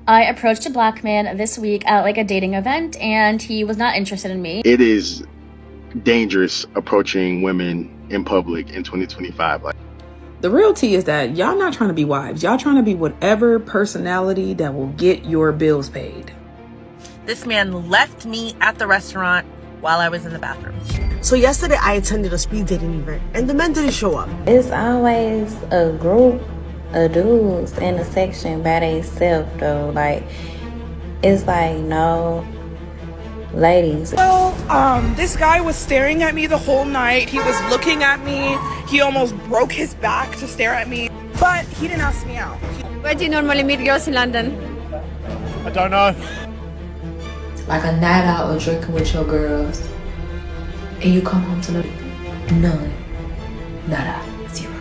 I approached a black man this week at like a dating event, and he was not interested in me. It is dangerous approaching women in public in 2025. The real tea is that y'all not trying to be wives. Y'all trying to be whatever personality that will get your bills paid. This man left me at the restaurant while I was in the bathroom. So yesterday I attended a speed dating event and the men didn't show up. It's always a group of dudes in a section by themselves though. Like, it's like, no, ladies. Well, this guy was staring at me the whole night. He was looking at me. He almost broke his back to stare at me, but he didn't ask me out. Where do you normally meet girls in London? I don't know. Like a night out or drinking with your girls, and you come home to none, nada, zero.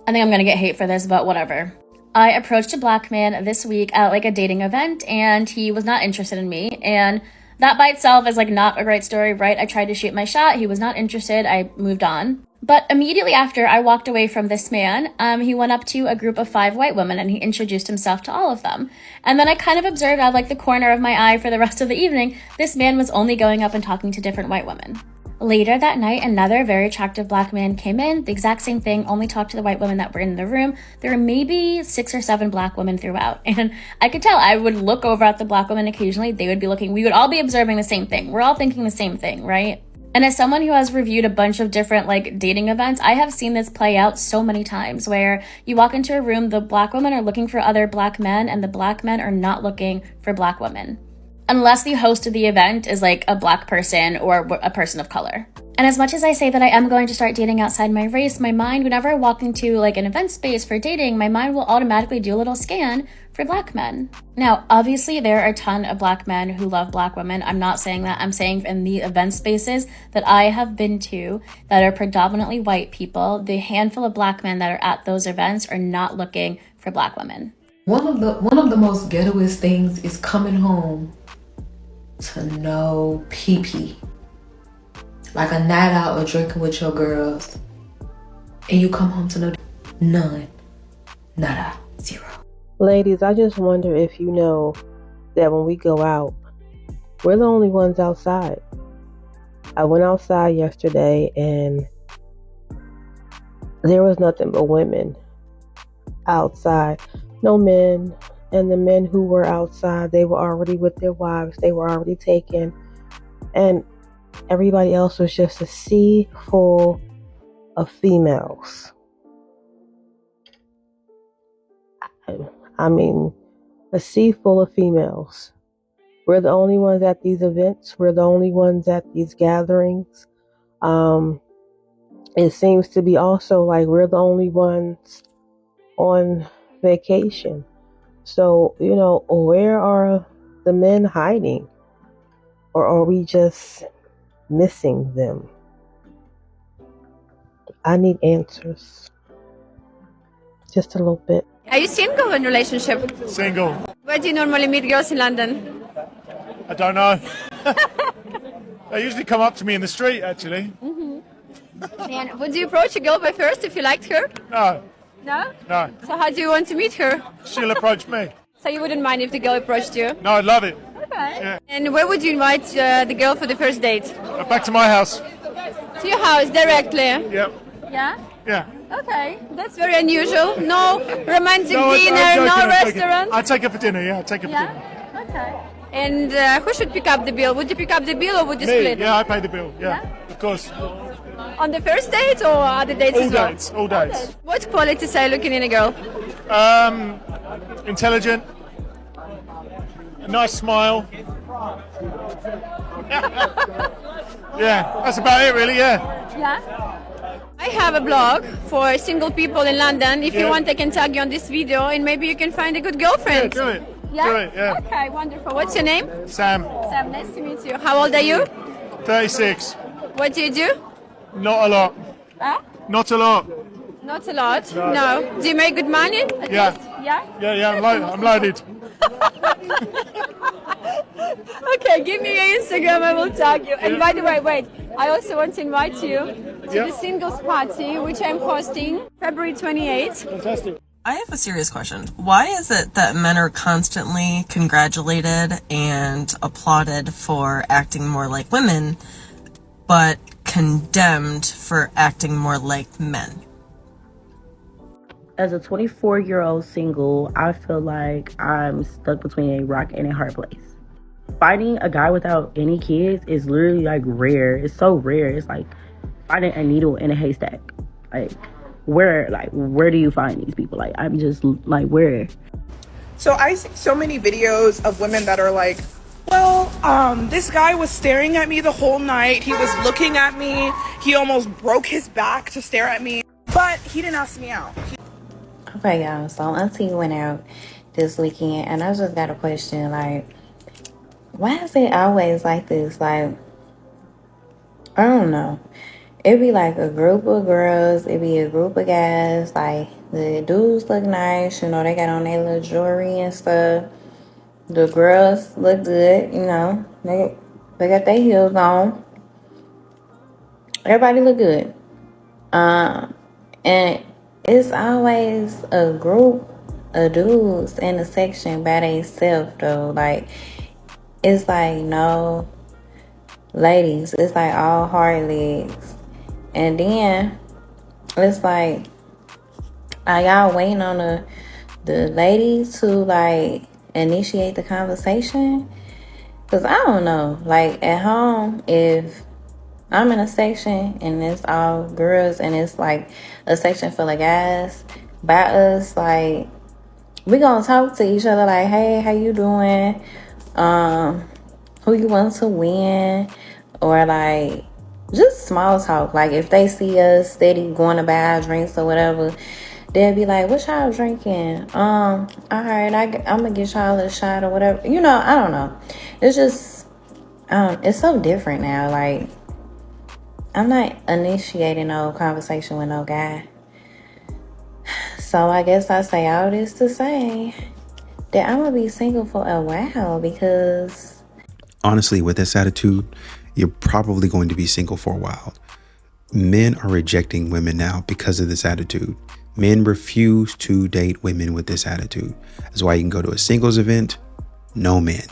I think I'm gonna get hate for this, but whatever. I approached a black man this week at like a dating event, and he was not interested in me. And that by itself is like not a great story, right? I tried to shoot my shot. He was not interested. I moved on. But immediately after I walked away from this man, he went up to a group of 5 white women and he introduced himself to all of them. And then I kind of observed out of like the corner of my eye for the rest of the evening, this man was only going up and talking to different white women. Later that night, another very attractive black man came in, the exact same thing, only talked to the white women that were in the room. There were maybe 6 or 7 black women throughout. And I could tell, I would look over at the black women occasionally, they would be looking, we would all be observing the same thing. We're all thinking the same thing, right? And as someone who has reviewed a bunch of different like dating events, I have seen this play out so many times where you walk into a room, the black women are looking for other black men and the black men are not looking for black women. Unless the host of the event is like a black person or a person of color. And as much as I say that I am going to start dating outside my race, my mind, whenever I walk into like an event space for dating, my mind will automatically do a little scan for black men. Now, obviously there are a ton of black men who love black women. I'm not saying that. I'm saying in the event spaces that I have been to that are predominantly white people, the handful of black men that are at those events are not looking for black women. One of the most ghettoest things is coming home to no pee-pee. Like a night out or drinking with your girls, and you come home to none, nada, zero. Ladies, I just wonder if you know that when we go out, we're the only ones outside. I went outside yesterday and there was nothing but women outside, no men. And the men who were outside, they were already with their wives, they were already taken. And everybody else was just a sea full of females. I mean, a sea full of females. We're the only ones at these events. We're the only ones at these gatherings. It seems to be also like we're the only ones on vacation. So, you know, where are the men hiding? Or are we just missing them? I need answers. Just a little bit. Are you single in relationship? Single. Where do you normally meet girls in London? I don't know. They usually come up to me in the street, actually. And would you approach a girl by first if you liked her? No. No? No. So how do you want to meet her? She'll approach me. So you wouldn't mind if the girl approached you? No, I'd love it. Okay. Yeah. And where would you invite the girl for the first date? Back to my house. To your house directly? Yep. Yeah? Yeah. Okay, that's very unusual. No romantic No, dinner, I'm joking, no I'm joking. restaurant? I'd take her for dinner, yeah, I'd take her for dinner. Yeah? Okay. And who should pick up the bill? Would you pick up the bill or would you Me, split? yeah, I pay the bill, yeah, of course. On the first date or other dates All as well? dates, all dates. What qualities are you looking in a girl? Intelligent, a nice smile. Yeah, that's about it really, yeah. Yeah? I have a blog for single people in London. If you want, I can tag you on this video and maybe you can find a good girlfriend. Yeah, do it. Yeah? Do it, yeah. Okay, wonderful. What's your name? Sam. Sam, nice to meet you. How old are you? 36. What do you do? Not a lot. Huh? Not a lot. Not a lot. No. Do you make good money? At Yeah. least? Yeah? Yeah, I'm loaded. Okay, give me your Instagram, I will tag you. And by the way, wait, I also want to invite you to the singles party, which I'm hosting February 28th. Fantastic. I have a serious question. Why is it that men are constantly congratulated and applauded for acting more like women, but condemned for acting more like men? As a 24-year-old single, I feel like I'm stuck between a rock and a hard place. Finding a guy without any kids is literally like rare. It's so rare. It's like finding a needle in a haystack. Like where do you find these people? Like, I'm just like, where? So I see so many videos of women that are like, well, this guy was staring at me the whole night. He was looking at me. He almost broke his back to stare at me, but he didn't ask me out. Okay, y'all. So Auntie went out this weekend, and I just got a question. Like, why is it always like this? Like, I don't know. It'd be like a group of girls. It'd be a group of guys. Like, the dudes look nice. You know, they got on their little jewelry and stuff. The girls look good. You know, they got their heels on. Everybody look good. And it's always a group of dudes in a section by themselves, though. Like, it's like, no, ladies, it's like all hard legs. And then it's like, are y'all waiting on the ladies to like initiate the conversation? Because I don't know, like at home, if I'm in a section and it's all girls and it's like a section full of guys, by us, like, we gonna talk to each other like, hey, how you doing? Who you want to win? Or like just small talk. Like if they see us steady going to buy our drinks or whatever, they'll be like, what y'all drinking? All right, I'm gonna get y'all a shot or whatever. You know, I don't know. It's just it's so different now. Like, I'm not initiating no conversation with no guy. So I guess I say all this to say that I'm gonna be single for a while, because honestly, with this attitude, you're probably going to be single for a while. Men are rejecting women now because of this attitude. Men refuse to date women with this attitude. That's why you can go to a singles event, no men.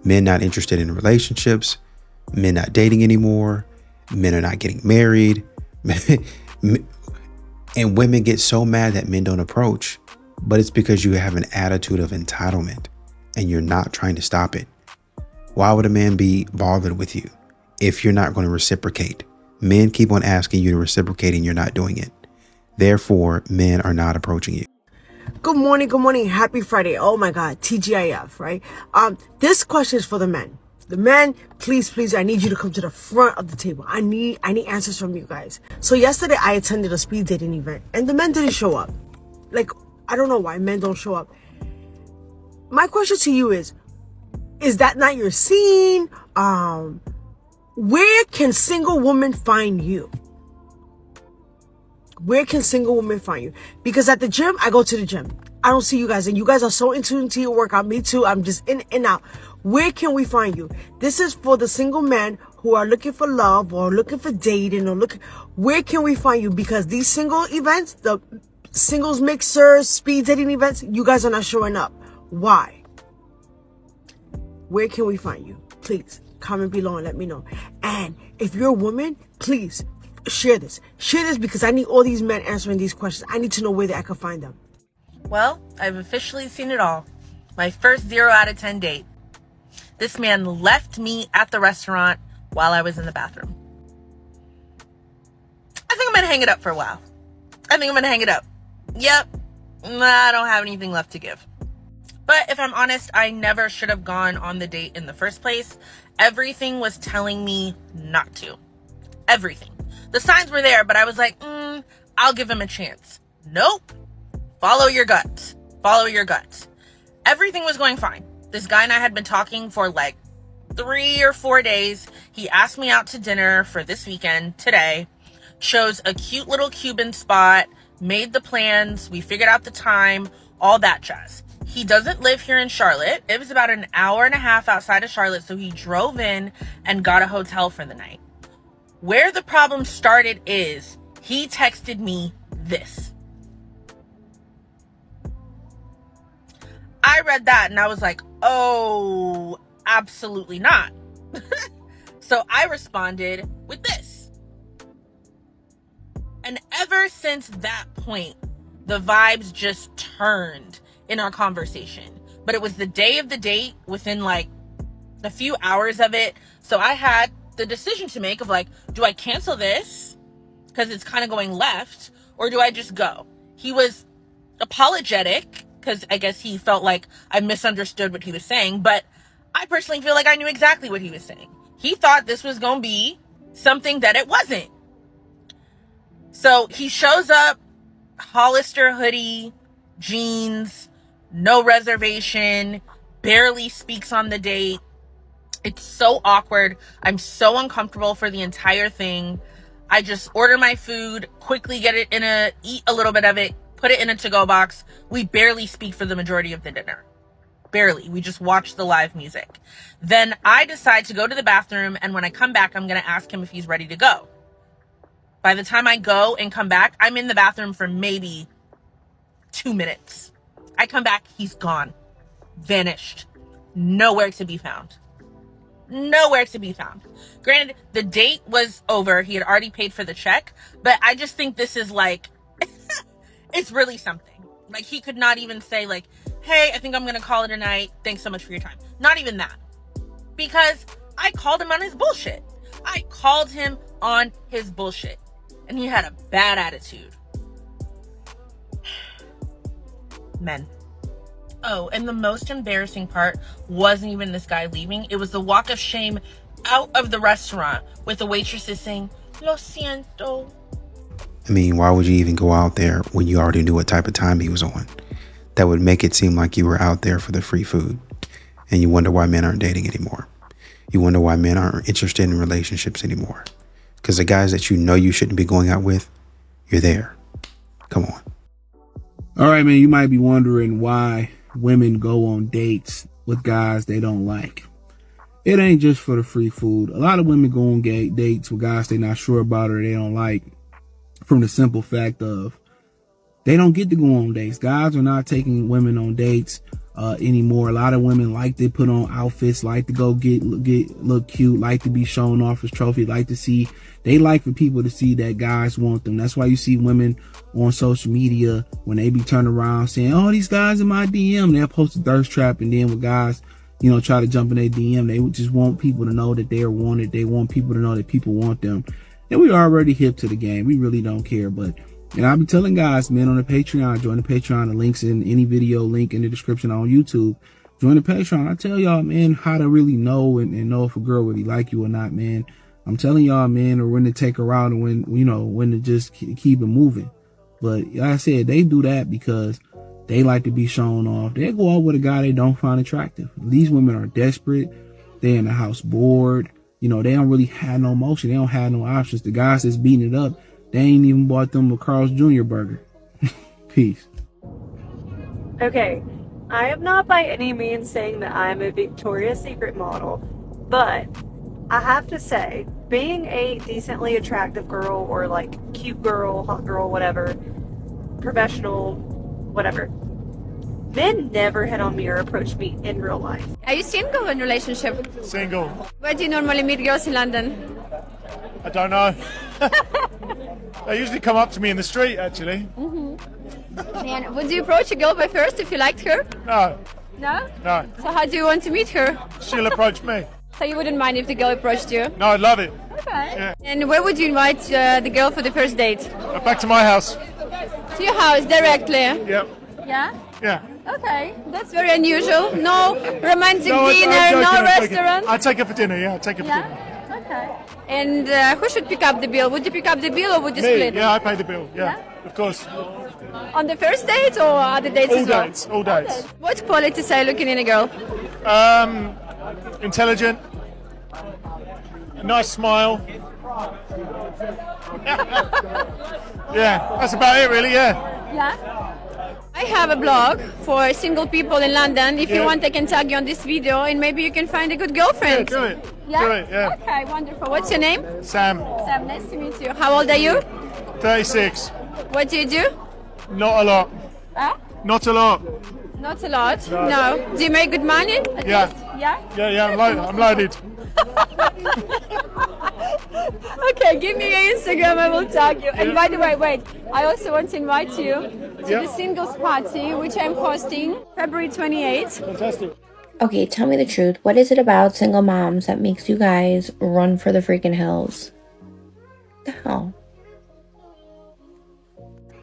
Men not interested in relationships. Men not dating anymore. Men are not getting married. And women get so mad that men don't approach. But it's because you have an attitude of entitlement and you're not trying to stop it. Why would a man be bothered with you if you're not going to reciprocate? Men keep on asking you to reciprocate and you're not doing it. Therefore, men are not approaching you. Good morning, happy Friday. Oh my God, TGIF, right? This question is for the men. The men, please, I need you to come to the front of the table. I need answers from you guys. So yesterday I attended a speed dating event and the men didn't show up. Like, I don't know why men don't show up. My question to you is that not your scene? Where can single women find you? Where can single women find you? Because at the gym, I go to the gym. I don't see you guys, and you guys are so in tune to your workout. Me too. I'm just in and out. Where can we find you? This is for the single men who are looking for love or looking for dating or where can we find you? Because these single events, the singles mixers, speed dating events, you guys are not showing up. Why? Where can we find you? Please comment below and let me know. And if you're a woman, please share this. Share this because I need all these men answering these questions. I need to know where I can find them. Well, I've officially seen it all. My first 0 out of 10 date. This man left me at the restaurant while I was in the bathroom. I think I'm going to hang it up for a while. Yep. I don't have anything left to give. But if I'm honest, I never should have gone on the date in the first place. Everything was telling me not to. Everything. The signs were there, but I was like, I'll give him a chance. Nope. Follow your gut. Everything was going fine. This guy and I had been talking for like 3 or 4 days. He asked me out to dinner for this weekend, today. Chose a cute little Cuban spot, made the plans, we figured out the time, all that jazz. He doesn't live here in Charlotte. It was about an hour and a half outside of Charlotte, so he drove in and got a hotel for the night. Where the problem started is he texted me this. I read that and I was like, oh, absolutely not. So I responded with this. And ever since that point, the vibes just turned in our conversation. But it was the day of the date within like a few hours of it. So I had the decision to make of like, do I cancel this because it's kind of going left, or do I just go? He was apologetic because I guess he felt like I misunderstood what he was saying, but I personally feel like I knew exactly what he was saying. He thought this was going to be something that it wasn't. So he shows up, Hollister hoodie, jeans, no reservation, barely speaks on the date. It's so awkward. I'm so uncomfortable for the entire thing. I just order my food, quickly eat a little bit of it, put it in a to-go box. We barely speak for the majority of the dinner. Barely. We just watch the live music. Then I decide to go to the bathroom, and when I come back, I'm going to ask him if he's ready to go. By the time I go and come back, I'm in the bathroom for maybe 2 minutes. I come back, he's gone. Vanished. Nowhere to be found. Nowhere to be found. Granted, the date was over. He had already paid for the check. But I just think this is like, it's really something. Like, he could not even say like, hey, I think I'm going to call it a night. Thanks so much for your time. Not even that. Because I called him on his bullshit. I called him on his bullshit. And he had a bad attitude. Men. Oh, and the most embarrassing part wasn't even this guy leaving. It was the walk of shame out of the restaurant with the waitresses saying, lo siento. I mean, why would you even go out there when you already knew what type of time he was on? That would make it seem like you were out there for the free food. And you wonder why men aren't dating anymore. You wonder why men aren't interested in relationships anymore. Because the guys that you know you shouldn't be going out with, you're there. Come on. All right, man, you might be wondering why women go on dates with guys they don't like. It ain't just for the free food. A lot of women go on dates with guys they're not sure about or they don't like from the simple fact of they don't get to go on dates. Guys are not taking women on dates anymore. A lot of women like to put on outfits, like to go look cute, like to be shown off as trophy, they like for people to see that guys want them. That's why you see women on social media when they be turning around saying, oh, these guys in my DM, they'll post a thirst trap, and then when guys, try to jump in their DM, they would just want people to know that they're wanted. They want people to know that people want them. And we already hip to the game. We really don't care. But, I'll be telling guys, man, on the Patreon, join the Patreon. The link's in any video link in the description on YouTube. Join the Patreon. I tell y'all, man, how to really know and know if a girl really like you or not, man. I'm telling y'all, man, or when to take her out and when to just keep it moving. But like I said, they do that because they like to be shown off. They go out with a guy they don't find attractive. These women are desperate. They're in the house bored. They don't really have no motion. They don't have no options. The guys that's beating it up, they ain't even bought them a Carl's Jr. burger. Peace. Okay, I am not by any means saying that I'm a Victoria's Secret model, but I have to say, being a decently attractive girl or like cute girl, hot girl, whatever, professional, whatever, men never hit on me or approach me in real life. Are you single or in relationship? Single. Where do you normally meet girls in London? I don't know. They usually come up to me in the street, actually. And would you approach a girl by first if you liked her? No. No? No. So how do you want to meet her? She'll approach me. So you wouldn't mind if the girl approached you? No, I'd love it. Okay. Yeah. And where would you invite the girl for the first date? Back to my house. To your house directly? Yep. Yeah? Yeah. Okay, that's very unusual. No romantic No, dinner, I'm joking, no I'm joking. restaurant? I'd take her for dinner, yeah. I'd take her for dinner. Okay. And who should pick up the bill? Would you pick up the bill or would you Me, split? yeah, I pay the bill, yeah. Of course. On the first date or other dates as well? All dates. What qualities are you looking in a girl? Intelligent. A nice smile. Yeah, that's about it really, yeah. Yeah? I have a blog for single people in London. If you want, I can tag you on this video and maybe you can find a good girlfriend. Yeah, do it. Yeah? Do it, yeah. Okay, wonderful. What's your name? Sam. Sam, nice to meet you. How old are you? 36. What do you do? Not a lot. Huh? Not a lot. Not a lot. No. Do you make good money? At Yeah. least? Yeah? Yeah, I'm loaded. Okay, give me your Instagram, I will tag you. And by the way, wait, I also want to invite you to the singles party, which I'm hosting February 28th. Fantastic. Okay, tell me the truth. What is it about single moms that makes you guys run for the freaking hills? The hell?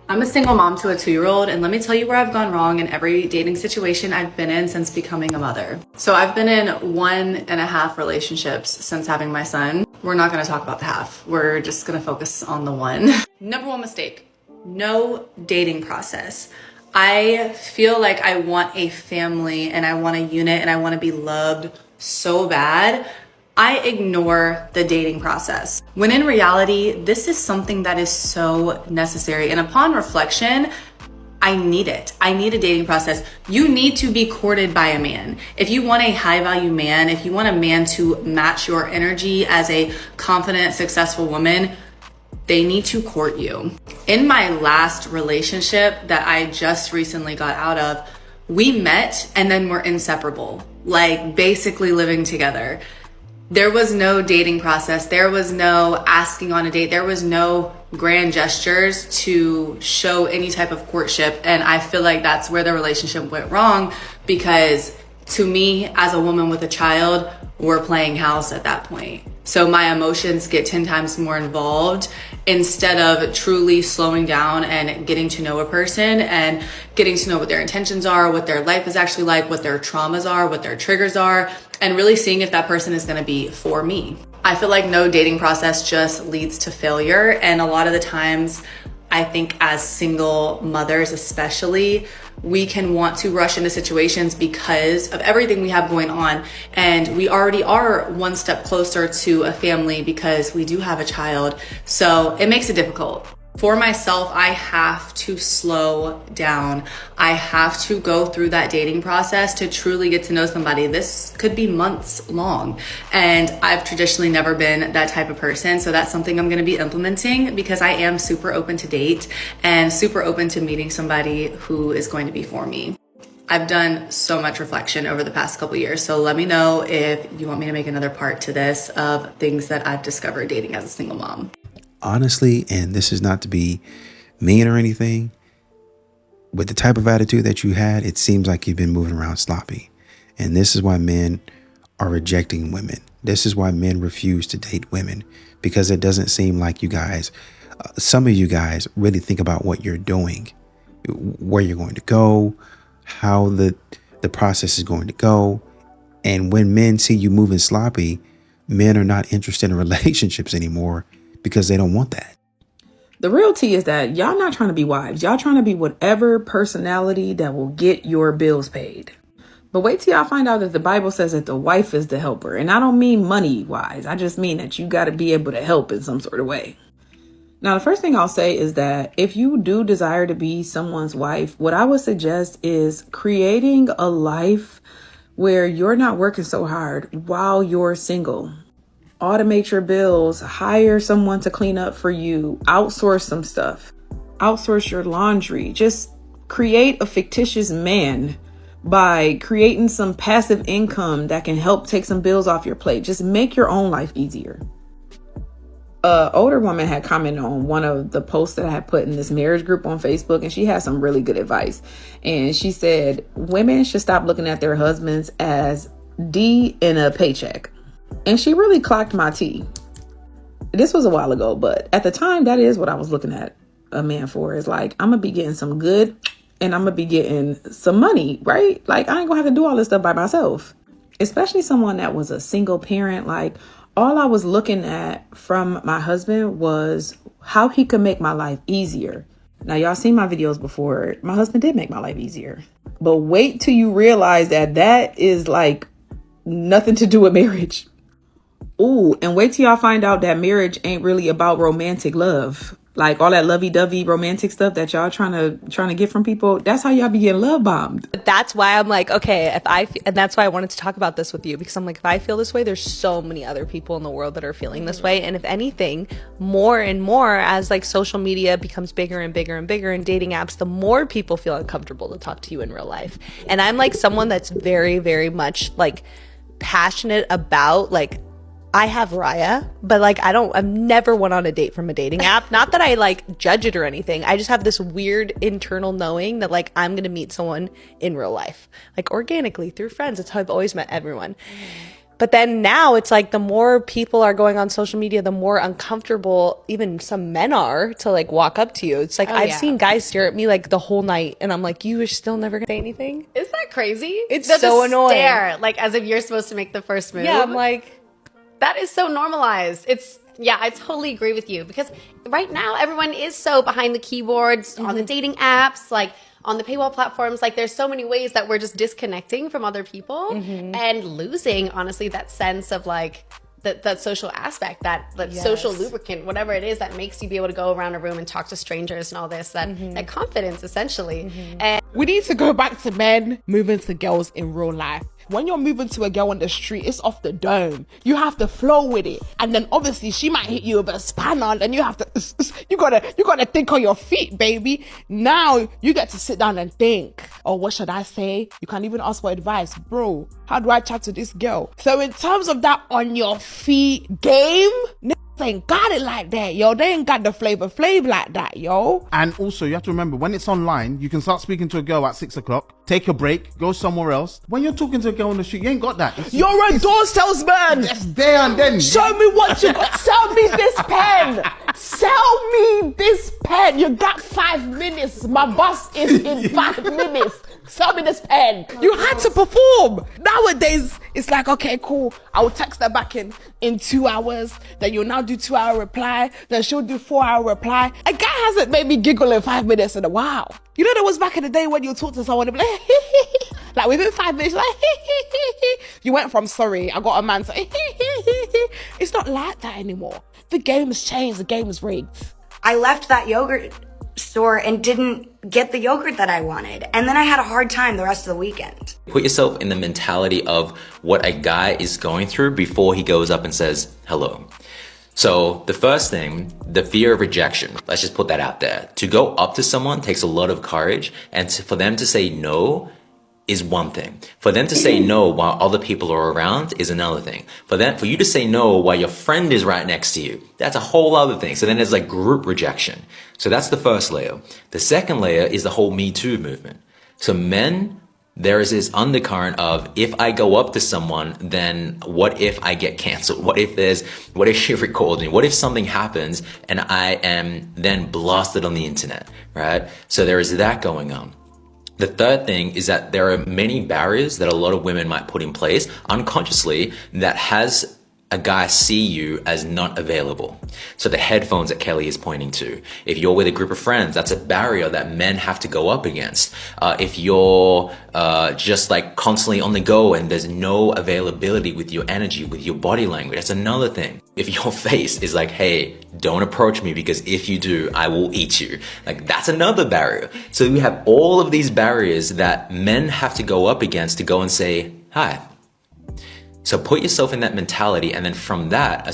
I'm a single mom to a 2-year-old, and let me tell you where I've gone wrong in every dating situation I've been in since becoming a mother. So I've been in 1.5 relationships since having my son. We're not gonna talk about the half. We're just gonna focus on the one. Number one mistake, no dating process. I feel like I want a family and I want a unit and I wanna be loved so bad. I ignore the dating process. When in reality, this is something that is so necessary. And upon reflection, I need it. I need a dating process. You need to be courted by a man. If you want a high value man, if you want a man to match your energy as a confident, successful woman, they need to court you. In my last relationship that I just recently got out of, we met and then we're inseparable, like basically living together. There was no dating process. There was no asking on a date. There was no grand gestures to show any type of courtship. And I feel like that's where the relationship went wrong, because to me, as a woman with a child, we're playing house at that point. So my emotions get 10 times more involved instead of truly slowing down and getting to know a person and getting to know what their intentions are, what their life is actually like, what their traumas are, what their triggers are, and really seeing if that person is going to be for me. I feel like no dating process just leads to failure. And a lot of the times, I think as single mothers especially, we can want to rush into situations because of everything we have going on. And we already are one step closer to a family because we do have a child. So it makes it difficult. For myself, I have to slow down. I have to go through that dating process to truly get to know somebody. This could be months long. And I've traditionally never been that type of person. So that's something I'm going to be implementing because I am super open to date and super open to meeting somebody who is going to be for me. I've done so much reflection over the past couple years. So let me know if you want me to make another part to this of things that I've discovered dating as a single mom. Honestly, and this is not to be mean or anything, with the type of attitude that you had, it seems like you've been moving around sloppy. And this is why men are rejecting women. This is why men refuse to date women, because it doesn't seem like you guys, some of you guys really think about what you're doing, where you're going to go, how the process is going to go. And when men see you moving sloppy, men are not interested in relationships anymore, because they don't want that. The real tea is that y'all not trying to be wives. Y'all trying to be whatever personality that will get your bills paid. But wait till y'all find out that the Bible says that the wife is the helper. And I don't mean money wise. I just mean that you got to be able to help in some sort of way. Now, the first thing I'll say is that if you do desire to be someone's wife, what I would suggest is creating a life where you're not working so hard while you're single. Automate your bills, hire someone to clean up for you, outsource some stuff, outsource your laundry. Just create a fictitious man by creating some passive income that can help take some bills off your plate. Just make your own life easier. An older woman had commented on one of the posts that I had put in this marriage group on Facebook, and she had some really good advice. And she said, women should stop looking at their husbands as D in a paycheck. And she really clocked my tea. This was a while ago, but at the time, that is what I was looking at a man for. Is like, I'm going to be getting some good and I'm going to be getting some money, right? Like, I ain't going to have to do all this stuff by myself. Especially someone that was a single parent. Like, all I was looking at from my husband was how he could make my life easier. Now, y'all seen my videos before. My husband did make my life easier. But wait till you realize that that is like nothing to do with marriage. Ooh, and wait till y'all find out that marriage ain't really about romantic love. Like all that lovey-dovey romantic stuff that y'all trying to get from people, that's how y'all be getting love bombed. That's why I'm like, okay, and that's why I wanted to talk about this with you, because I'm like, if I feel this way, there's so many other people in the world that are feeling this way. And if anything, more and more as like social media becomes bigger and bigger and bigger, and dating apps, the more people feel uncomfortable to talk to you in real life. And I'm like someone that's very, very much like passionate about like, I have Raya, but like I've never went on a date from a dating app. Not that I like judge it or anything. I just have this weird internal knowing that like I'm gonna meet someone in real life, like organically through friends. That's how I've always met everyone. But then now it's like the more people are going on social media, the more uncomfortable even some men are to like walk up to you. It's like I've seen guys stare at me like the whole night, and I'm like, you are still never gonna say anything? Isn't that crazy? It's They'll so just annoying. Stare, like as if you're supposed to make the first move. Yeah, I'm like, that is so normalized. I totally agree with you, because right now everyone is so behind the keyboards on the dating apps, like on the paywall platforms. Like there's so many ways that we're just disconnecting from other people and losing, honestly, that sense of like that social aspect, that social lubricant, whatever it is that makes you be able to go around a room and talk to strangers and all this, that confidence essentially. And we need to go back to men moving to girls in real life. When you're moving to a girl on the street, it's off the dome. You have to flow with it. And then obviously she might hit you with a spanner, and you have to, you gotta think on your feet, baby. Now you get to sit down and think, oh, what should I say? You can even ask for advice. Bro, how do I chat to this girl? So in terms of that on your feet game, they ain't got it like that, yo. They ain't got the flavor like that, yo. And also, you have to remember, when it's online, you can start speaking to a girl at 6 o'clock, take a break, go somewhere else. When you're talking to a girl on the street, you ain't got that. You're a door salesman. That's there and then. Show me what you got. Sell me this pen. Sell me this pen. You got 5 minutes. My bus is in 5 minutes. Sell me this pen. You had to perform. Nowadays, it's like, okay, cool. I will text her back in 2 hours. Then you'll now do 2-hour reply. Then she'll do 4-hour reply. A guy hasn't made me giggle in 5 minutes in a while. You know, there was back in the day when you talk to someone and be like, like within 5 minutes, like, you went from sorry, I got a man to, it's not like that anymore. The game has changed. The game is rigged. I left that yogurt store and didn't get the yogurt that I wanted. And then I had a hard time the rest of the weekend. Put yourself in the mentality of what a guy is going through before he goes up and says hello. So the first thing, the fear of rejection, let's just put that out there. To go up to someone takes a lot of courage, and for them to say no is one thing. For them to say no while other people are around is another thing. For you to say no while your friend is right next to you, that's a whole other thing. So then there's like group rejection. So that's the first layer. The second layer is the whole Me Too movement. So men, there is this undercurrent of, if I go up to someone, then what if I get canceled? What if she records me? What if something happens and I am then blasted on the internet, right? So there is that going on. The third thing is that there are many barriers that a lot of women might put in place unconsciously that has a guy see you as not available. So the headphones that Kelly is pointing to, if you're with a group of friends, that's a barrier that men have to go up against. If you're just like constantly on the go and there's no availability with your energy, with your body language, that's another thing. If your face is like, hey, don't approach me because if you do, I will eat you. Like, that's another barrier. So we have all of these barriers that men have to go up against to go and say, hi. So put yourself in that mentality, and then from that,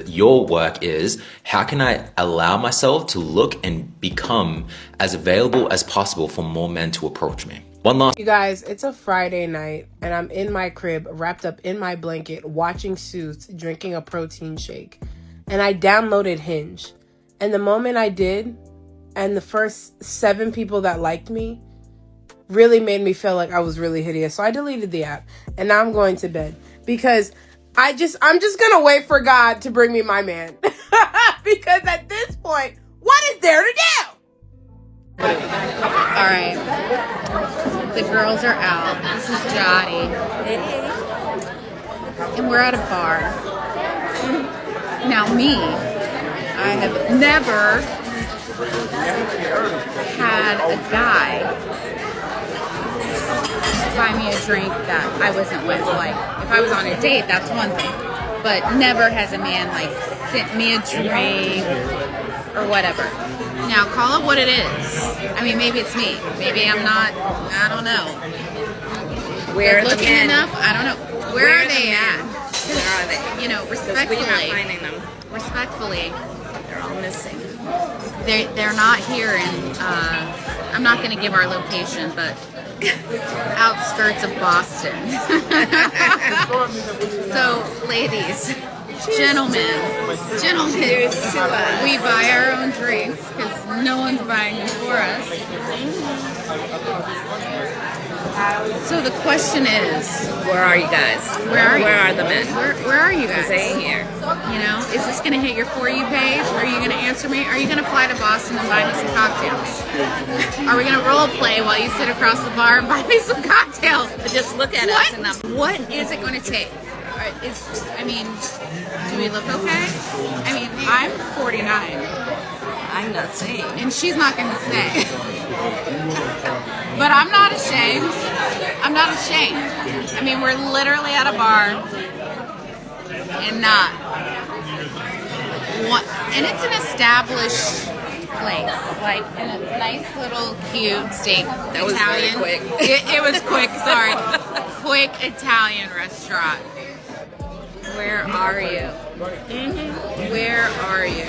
your work is, how can I allow myself to look and become as available as possible for more men to approach me? You guys, it's a Friday night, and I'm in my crib, wrapped up in my blanket, watching Suits, drinking a protein shake. And I downloaded Hinge. And the moment I did, and the first 7 people that liked me really made me feel like I was really hideous. So I deleted the app, and now I'm going to bed. Because I'm just gonna wait for God to bring me my man. Because at this point, what is there to do? All right. The girls are out. This is Jotty. And we're at a bar. Now me, I have never had a guy buy me a drink that I wasn't with. Like, if I was on a date, that's one thing. But never has a man, like, sent me a drink or whatever. Now, call it what it is. I mean, maybe it's me. Maybe I'm not, I don't know. Where are the looking men? enough? I don't know. Where are they at? Where are they? You know, respectfully. We're not finding them. Respectfully. They're all missing. They're not here in, I'm not going to give our location, but outskirts of Boston. So, ladies, gentlemen, we buy our own drinks because no one's buying them for us. So the question is, Where are you guys? Where are you? Where are the men? Where are you guys? They ain't here. You know, is this going to hit your For You page? Are you going to answer me? Are you going to fly to Boston and buy me some cocktails? Are we going to role play while you sit across the bar and buy me some cocktails? Just look at us and What is it going to take? I mean, do we look okay? I mean, I'm 49. I'm not saying. And she's not going to say. But I'm not ashamed. I'm not ashamed. I mean, we're literally at a bar and not one, and it's an established place, like in a nice little cute steak That was Italian. very quick. It was quick. Sorry, quick Italian restaurant. Where are you? Where are you?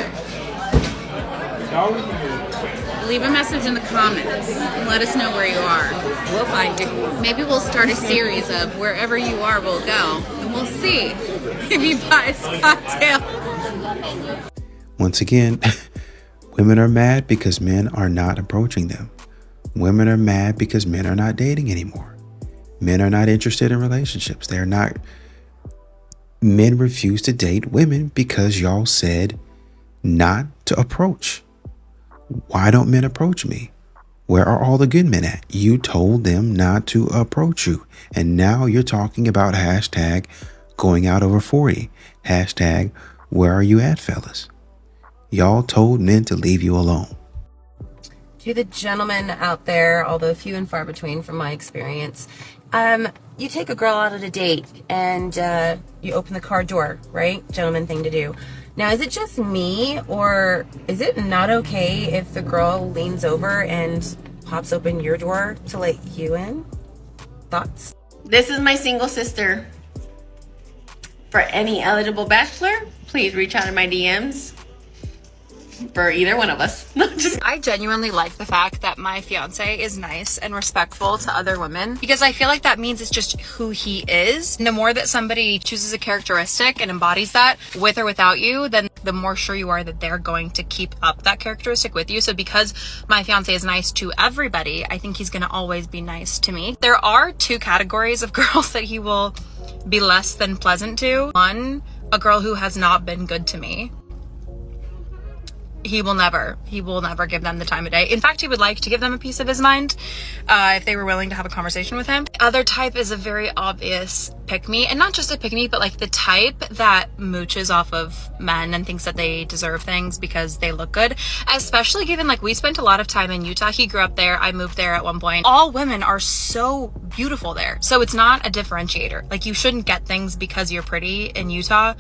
Leave a message in the comments and let us know where you are. We'll find you. Maybe we'll start a series of wherever you are, we'll go. And we'll see if you buy a cocktail. Once again, women are mad because men are not approaching them. Women are mad because men are not dating anymore. Men are not interested in relationships. They're not. Men refuse to date women because y'all said not to approach. Why don't men approach me? Where are all the good men at? You told them not to approach you. And now you're talking about hashtag going out over 40. Hashtag where are you at, fellas? Y'all told men to leave you alone. To the gentlemen out there, although few and far between from my experience, you take a girl out on a date and you open the car door, right? Gentleman thing to do. Now, is it just me, or is it not okay if the girl leans over and pops open your door to let you in? Thoughts? This is my single sister. For any eligible bachelor, please reach out in my DMs. For either one of us. I genuinely like the fact that my fiance is nice and respectful to other women, because I feel like that means it's just who he is. And the more that somebody chooses a characteristic and embodies that with or without you, then the more sure you are that they're going to keep up that characteristic with you. So because my fiance is nice to everybody, I think he's going to always be nice to me. There are two categories of girls that he will be less than pleasant to. One, a girl who has not been good to me. He will never give them the time of day. In fact, he would like to give them a piece of his mind if they were willing to have a conversation with him. The other type is a very obvious pick-me, and not just a pick-me, but like the type that mooches off of men and thinks that they deserve things because they look good. Especially given, like, we spent a lot of time in Utah. He grew up there. I moved there at one point. All women are so beautiful there. So it's not a differentiator. Like, you shouldn't get things because you're pretty in Utah.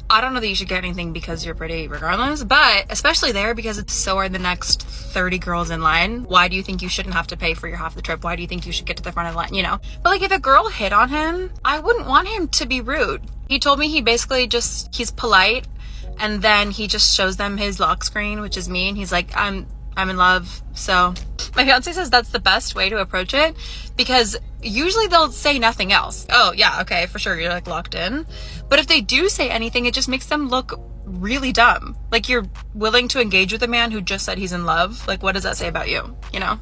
I don't know that you should get anything because you're pretty regardless, but especially there, because so are the next 30 girls in line. Why do you think you shouldn't have to pay for your half the trip? Why do you think you should get to the front of the line, you know? But like, if a girl hit on him, I wouldn't want him to be rude. He told me he basically he's polite, and then he just shows them his lock screen, which is me, and he's like, I'm in love. So my fiance says that's the best way to approach it, because usually they'll say nothing else. Oh yeah, okay, for sure, you're like locked in. But if they do say anything, it just makes them look really dumb. Like, you're willing to engage with a man who just said he's in love. Like, what does that say about you, you know?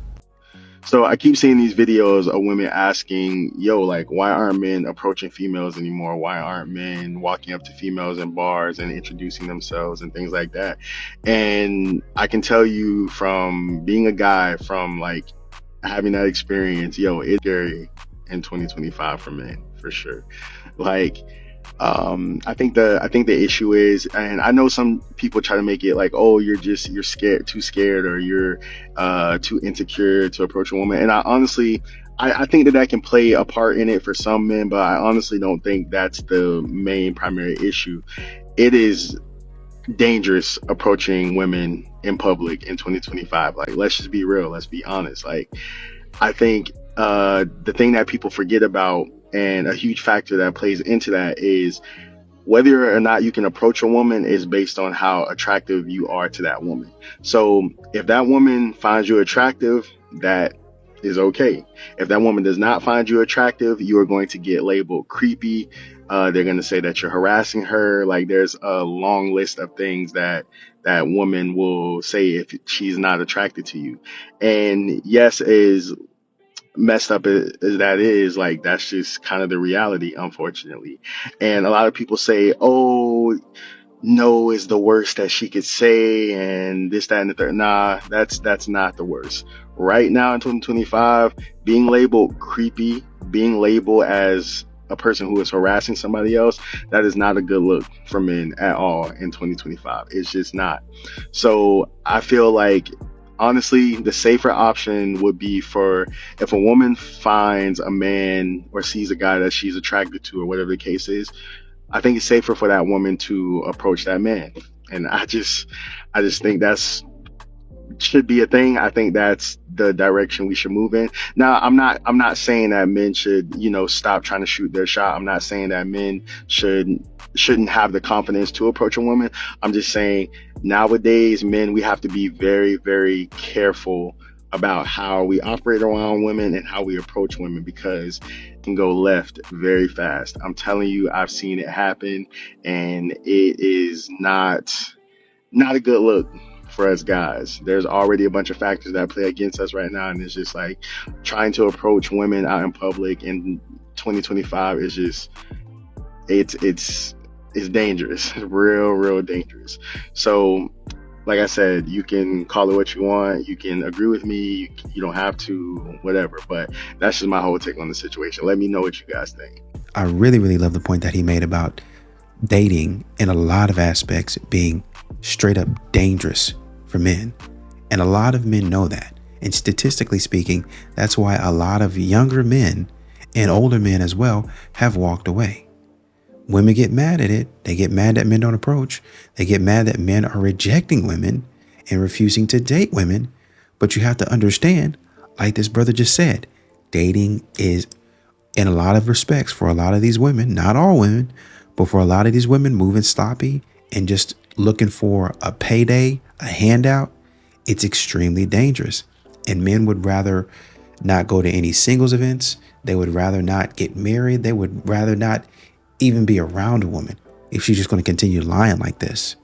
So I keep seeing these videos of women asking, yo, like, why aren't men approaching females anymore? Why aren't men walking up to females in bars and introducing themselves and things like that? And I can tell you from being a guy, from like having that experience, yo, it's scary in 2025 for men, for sure. Like, I think the issue is, and I know some people try to make it like, oh, you're too scared, or you're too insecure to approach a woman. And I honestly, I think that can play a part in it for some men, but I honestly don't think that's the main primary issue. It is dangerous approaching women in public in 2025. Like, let's just be real. Let's be honest. Like, I think the thing that people forget about, and a huge factor that plays into that, is whether or not you can approach a woman is based on how attractive you are to that woman. So if that woman finds you attractive, that is okay. If that woman does not find you attractive, you are going to get labeled creepy. They're going to say that you're harassing her. Like, there's a long list of things that that woman will say if she's not attracted to you. And yes, as messed up as that is, like, that's just kind of the reality, unfortunately. And a lot of people say, oh, no is the worst that she could say, and this, that, and the third. Nah, that's not the worst. Right now in 2025, being labeled creepy, being labeled as a person who is harassing somebody else, that is not a good look for men at all in 2025. It's just not. So I feel like, honestly, the safer option would be for, if a woman finds a man or sees a guy that she's attracted to, or whatever the case is, I think it's safer for that woman to approach that man. And I just think that's should be a thing. I think that's the direction we should move in. Now, I'm not saying that men should, stop trying to shoot their shot. I'm not saying that men shouldn't have the confidence to approach a woman. I'm just saying, nowadays, men, we have to be very, very careful about how we operate around women and how we approach women, because it can go left very fast. I'm telling you, I've seen it happen, and it is not a good look for us guys. There's already a bunch of factors that play against us right now, and it's just like trying to approach women out in public in 2025 is just it's dangerous. Real dangerous. So like I said, you can call it what you want, you can agree with me, you don't have to, whatever, but that's just my whole take on the situation. Let me know what you guys think. I really love the point that he made about dating in a lot of aspects being straight up dangerous for men. And a lot of men know that. And statistically speaking, that's why a lot of younger men and older men as well have walked away. Women get mad at it. They get mad that men don't approach. They get mad that men are rejecting women and refusing to date women. But you have to understand, like this brother just said, dating is, in a lot of respects, for a lot of these women, not all women, but for a lot of these women, moving sloppy and just looking for a payday, a handout, it's extremely dangerous. And men would rather not go to any singles events. They would rather not get married. They would rather not even be around a woman if she's just going to continue lying like this.